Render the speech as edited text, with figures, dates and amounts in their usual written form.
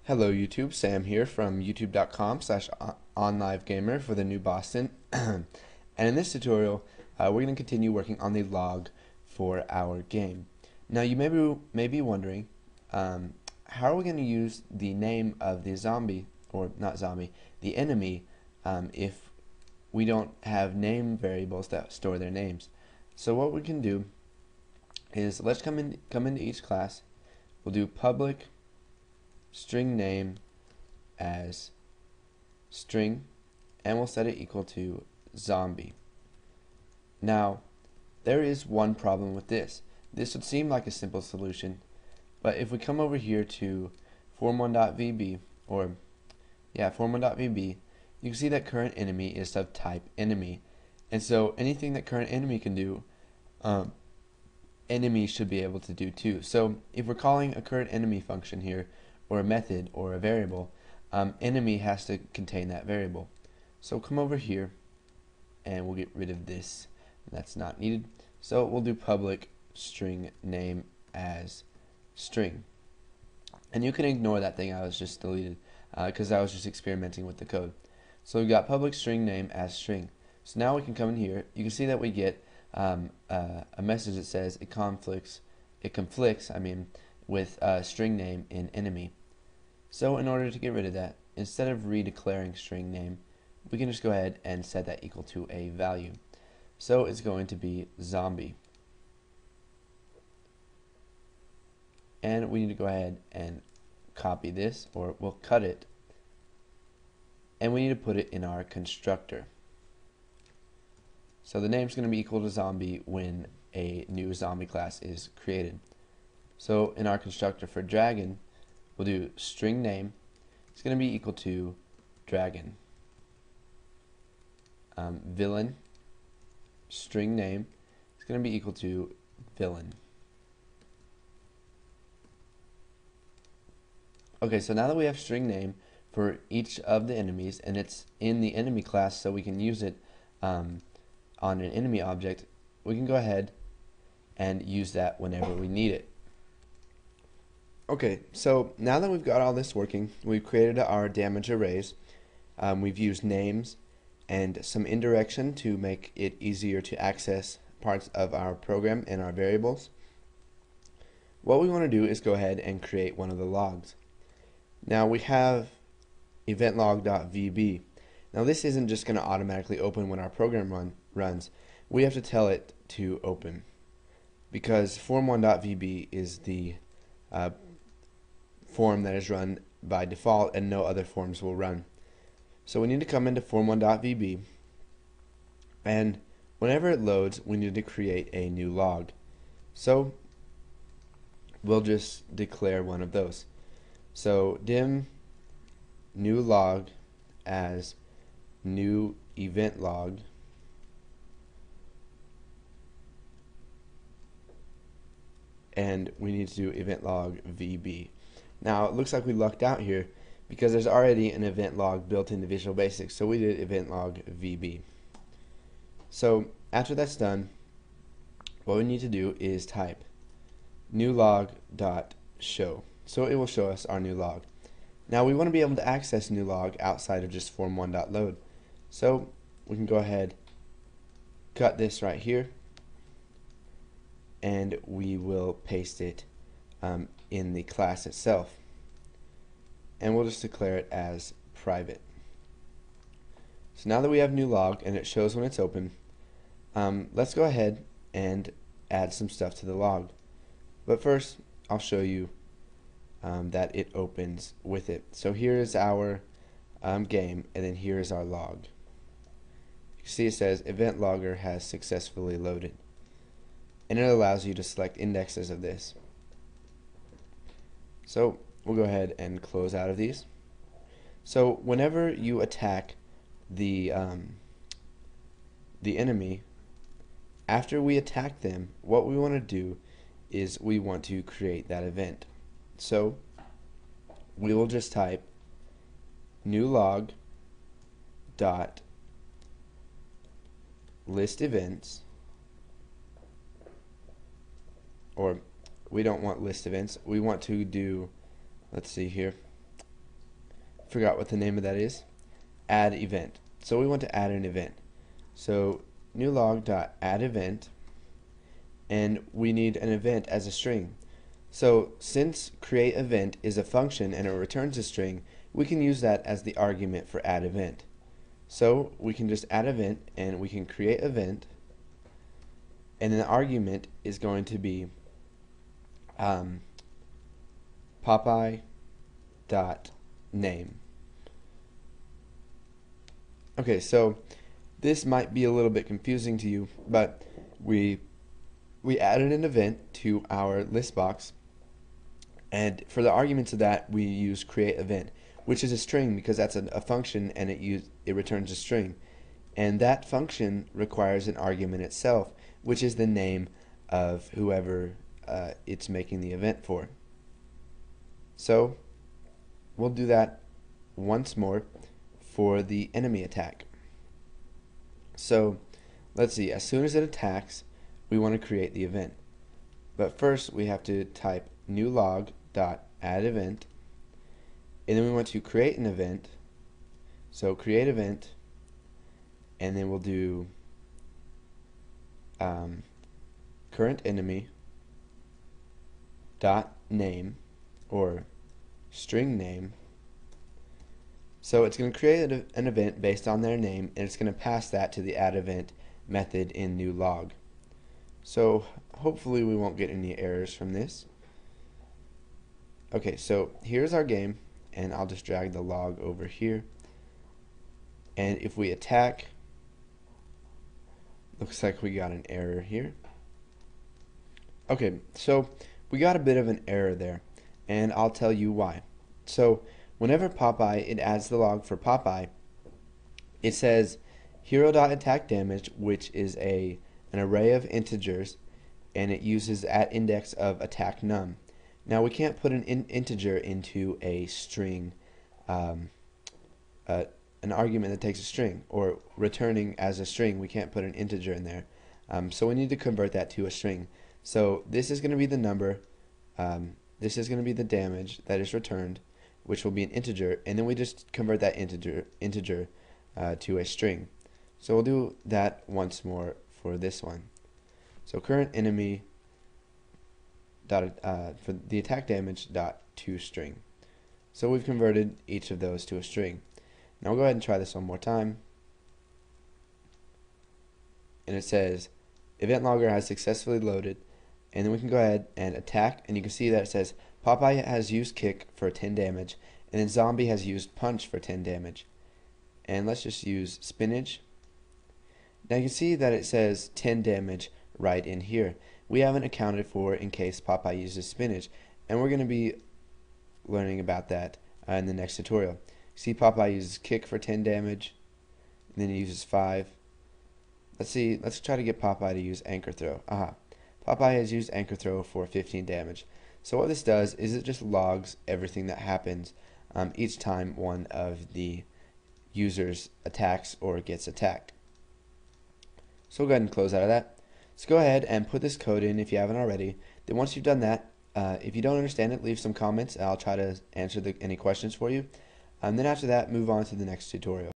Hello YouTube, Sam here from youtube.com/onlivegamer for the new Boston. And in this tutorial, we're going to continue working on the log for our game. Now you may be wondering, how are we going to use the name of the zombie, or not zombie, the enemy, if we don't have name variables that store their names. So what we can do is let's come into each class. We'll do public string name as string, and we'll set it equal to zombie. Now there is one problem with this. This would seem like a simple solution, but if we come over here to form1.vb, form1.vb, you can see that current enemy is of type enemy, and so anything that current enemy can do, enemy should be able to do too. So if we're calling a current enemy function here, or a method, or a variable, enemy has to contain that variable. So come over here and we'll get rid of this. That's not needed. So we'll do public string name as string. And you can ignore that thing I was just deleted because I was just experimenting with the code. So we've got public string name as string. So now we can come in here. You can see that we get a message that says it conflicts with string name in enemy. So in order to get rid of that, instead of redeclaring string name, we can just go ahead and set that equal to a value. So it's going to be zombie. And we need to go ahead and copy this, or we'll cut it, and we need to put it in our constructor. So the name is going to be equal to zombie when a new zombie class is created. So in our constructor for dragon, we'll do string name. It's going to be equal to dragon. Villain, string name, it's going to be equal to villain. Okay, so now that we have string name for each of the enemies, and it's in the enemy class, so we can use it on an enemy object, we can go ahead and use that whenever we need it. Okay, so now that we've got all this working, we've created our damage arrays. We've used names and some indirection to make it easier to access parts of our program and our variables. What we want to do is go ahead and create one of the logs. Now we have eventlog.vb. Now this isn't just going to automatically open when our program runs. We have to tell it to open, because form1.vb is the form that is run by default, and no other forms will run. So we need to come into form1.vb, and whenever it loads, we need to create a new log. So we'll just declare one of those. So dim new log as new event log, and we need to do event log VB. Now it looks like we lucked out here because there's already an event log built into Visual Basic, so we did event log VB. So after that's done, what we need to do is type new log dot show, so it will show us our new log. Now we want to be able to access new log outside of just form1.load, so we can go ahead, cut this right here, and we will paste it in the class itself, and we'll just declare it as private. So now that we have new log and it shows when it's open, let's go ahead and add some stuff to the log. But first I'll show you that it opens with it. So here is our game, and then here is our log. You see it says event logger has successfully loaded, and it allows you to select indexes of this. So we'll go ahead and close out of these. So whenever you attack the enemy, after we attack them, what we want to do is we want to create that event. So we will just type new log dot list events, or we don't want list events, we want to do, let's see here, forgot what the name of that is. Add event. So we want to add an event. So new log.add event, and we need an event as a string. So since create event is a function and it returns a string, we can use that as the argument for add event. So we can just add event and we can create event, and then the argument is going to be Popeye.name. Okay, so this might be a little bit confusing to you, but we added an event to our list box, and for the arguments of that we use create event, which is a string because that's a function and it returns a string, and that function requires an argument itself, which is the name of whoever it's making the event for. So we'll do that once more for the enemy attack. So let's see, as soon as it attacks, we want to create the event. But first we have to type new log.add event, and then we want to create an event. So create event, and then we'll do current enemy dot name, or string name. So it's going to create an event based on their name, and it's going to pass that to the add event method in new log. So hopefully we won't get any errors from this. Okay, so here's our game, and I'll just drag the log over here, and if we attack, looks like we got an error here. Okay, so we got a bit of an error there, and I'll tell you why. So whenever Popeye, it adds the log for Popeye, it says hero.attack damage, which is an array of integers, and it uses at index of attack num. Now we can't put an integer into a string, an argument that takes a string, or returning as a string, we can't put an integer in there. So we need to convert that to a string. So this is going to be the number, this is going to be the damage that is returned, which will be an integer, and then we just convert that integer to a string. So we'll do that once more for this one. So current enemy for the attack damage dot to string. So we've converted each of those to a string. Now we'll go ahead and try this one more time. And it says event logger has successfully loaded, and then we can go ahead and attack, and you can see that it says Popeye has used kick for 10 damage, and then zombie has used punch for 10 damage. And let's just use spinach. Now you can see that it says 10 damage right in here. We haven't accounted for in case Popeye uses spinach, and we're going to be learning about that in the next tutorial. See, Popeye uses kick for 10 damage, and then he uses 5. Let's try to get Popeye to use anchor throw. Aha. Popeye has used anchor throw for 15 damage. So what this does is it just logs everything that happens each time one of the users attacks or gets attacked. So we'll go ahead and close out of that. So go ahead and put this code in if you haven't already. Then once you've done that, if you don't understand it, leave some comments and I'll try to answer any questions for you. And then after that, move on to the next tutorial.